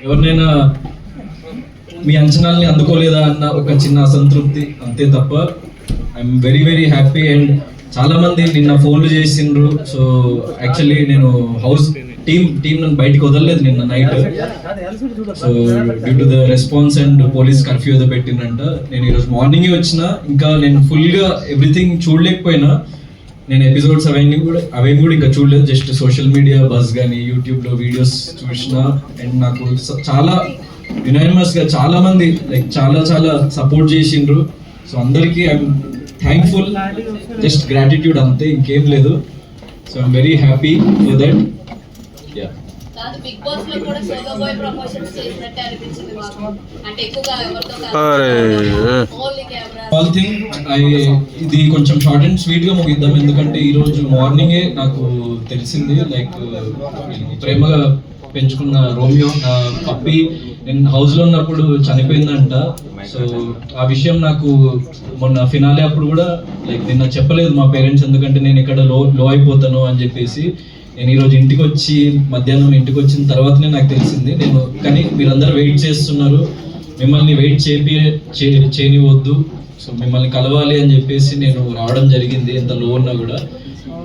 ఎవరినైనా మీ అంచనాల్ని అందుకోలేదా అన్న ఒక చిన్న అసంతృప్తి, అంతే తప్ప I'm very very happy. And చాలా మంది నిన్న ఫోన్లు చేసిండ్రు. సో యాక్చువల్లీ నేను హౌస్ టీమ్ నన్ను బయటకు వదలలేదు నిన్న night. So due to the response and police curfew ఏదో పెట్టిందంట. నేను ఈరోజు మార్నింగే వచ్చిన. ఇంకా నేను ఫుల్గా ఎవ్రీథింగ్ చూడలేకపోయినా. నేను ఎపిసోడ్స్ అవేమి కూడా ఇంకా చూడలేదు. జస్ట్ సోషల్ మీడియా బజ్ కానీ యూట్యూబ్లో వీడియోస్ చూసిన. అండ్ నాకు చాలా యునానిమస్గా చాలా మంది లైక్ చాలా సపోర్ట్ చేసిండ్రు. సో అందరికీ ఐఎమ్ థ్యాంక్ఫుల్, జస్ట్ గ్రాటిట్యూడ్ అంతే, ఇంకేం లేదు. So I'm very happy for that. ఇది కొంచెం షార్ట్ అండ్ స్వీట్ గా ముగిద్దాం, ఎందుకంటే ఈ రోజు మార్నింగే నాకు తెలిసింది లైక్ ప్రేమగా పెంచుకున్న రోమియో నా పప్పి నేను హౌస్ లో ఉన్నప్పుడు చనిపోయిందంట. సో ఆ విషయం నాకు మొన్న ఫినాలే అప్పుడు కూడా లైక్ నిన్న చెప్పలేదు మా పేరెంట్స్, ఎందుకంటే నేను ఇక్కడ లో అయిపోతాను అని చెప్పేసి. నేను ఈరోజు ఇంటికి వచ్చి మధ్యాహ్నం ఇంటికి వచ్చిన తర్వాతనే నాకు తెలిసింది. నేను కానీ మీరందరూ వెయిట్ చేస్తున్నారు, మిమ్మల్ని వెయిట్ చేయనివద్దు, సో మిమ్మల్ని కలవాలి అని చెప్పేసి నేను రావడం జరిగింది, ఎంత లో ఉన్నా కూడా.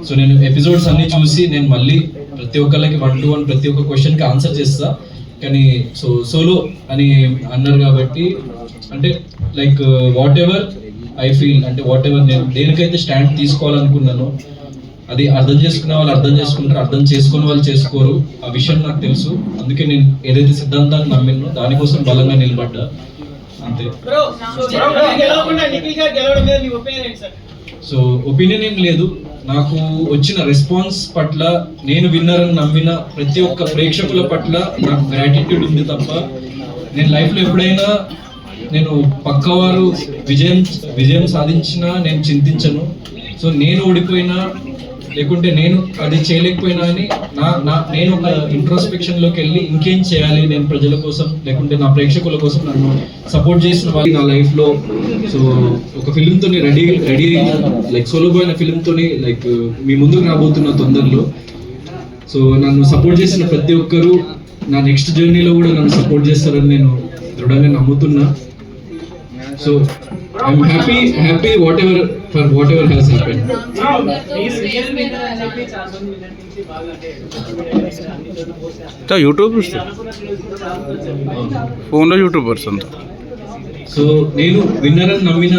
సో నేను ఎపిసోడ్స్ అన్ని చూసి నేను మళ్ళీ ప్రతి ఒక్కళ్ళకి 1-to-1 ప్రతి ఒక్క క్వశ్చన్కి ఆన్సర్ చేస్తా. కానీ సోలో అని అన్నారు కాబట్టి అంటే like what ever I feel, అంటే వాట్ ఎవర్ నేను దేనికైతే స్టాండ్ తీసుకోవాలనుకున్నానో అది అర్థం చేసుకునే వాళ్ళు అర్థం చేసుకుంటారు, అర్థం చేసుకునే వాళ్ళు చేసుకోరు. ఆ విషయం నాకు తెలుసు. అందుకే నేను ఏదైతే సిద్ధాంతాన్ని నమ్మినో దానికోసం బలంగా నిలబడ్డా, అంతే. సో ఒపీనియన్ ఏం లేదు. నాకు వచ్చిన రెస్పాన్స్ పట్ల, నేను విన్నర్ అని నమ్మిన ప్రతి ఒక్క ప్రేక్షకుల పట్ల నాకు గ్రాటిట్యూడ్ ఉంది తప్ప నేను లైఫ్లో ఎప్పుడైనా నేను పక్కవారు విజయం సాధించినా నేను చింతించను. సో నేను ఓడిపోయినా లేకుంటే నేను అది చేయలేకపోయినా అని నేను ఒక ఇంట్రోస్పెక్షన్లోకి వెళ్ళి ఇంకేం చేయాలి నేను ప్రజల కోసం లేకుంటే నా ప్రేక్షకుల కోసం నన్ను సపోర్ట్ చేసిన వాళ్ళు నా లైఫ్లో. సో ఒక ఫిలింతో రెడీ లైక్ సోలో బాయ్ అనే ఫిలింతో లైక్ మీ ముందుకు రాబోతున్న తొందరలో. సో నన్ను సపోర్ట్ చేసిన ప్రతి ఒక్కరూ నా నెక్స్ట్ జర్నీలో కూడా నన్ను సపోర్ట్ చేస్తారని నేను దృఢంగా నమ్ముతున్నా. So I'm happy whatever has happened. YouTube ఫోన్లో యూట్యూబర్స్ అంతా. సో నేను విన్నర్ అని నమ్మిన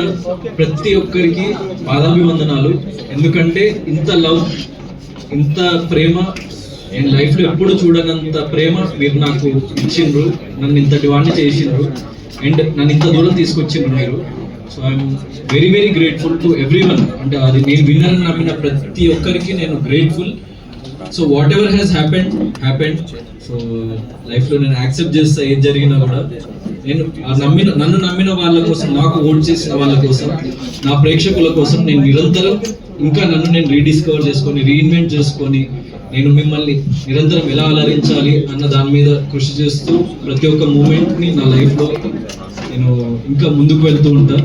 ప్రతి ఒక్కరికి పాదాభివందనాలు. ఎందుకంటే ఇంత లవ్, ఇంత ప్రేమ నేను లైఫ్లో ఎప్పుడు చూడనంత ప్రేమ మీరు నాకు ఇచ్చిండ్రు, నన్ను ఇంతటి వాడిని చేసిండ్రు అండ్ నన్ను ఇంత దూరం తీసుకొచ్చిండ్రు మీరు. So I'm very very grateful to every one. అంటే అది నేను విన్నర్ అని నమ్మిన ప్రతి ఒక్కరికి నేను grateful. So what ever has happened. So లైఫ్లో నేను యాక్సెప్ట్ చేస్తా ఏది జరిగినా కూడా. నేను నన్ను నమ్మిన వాళ్ళ కోసం, నాకు ఓట్ చేసిన వాళ్ళ కోసం, నా ప్రేక్షకుల కోసం నేను నిరంతరం ఇంకా నన్ను నేను రీడిస్కవర్ చేసుకొని రీఇన్వెంట్ చేసుకొని నేను మిమ్మల్ని నిరంతరం ఎలా అలరించాలి అన్న దాని మీద కృషి చేస్తూ ప్రతి ఒక్క మూమెంట్ని నా లైఫ్లో నేను ఇంకా ముందుకు వెళ్తూ ఉంటా.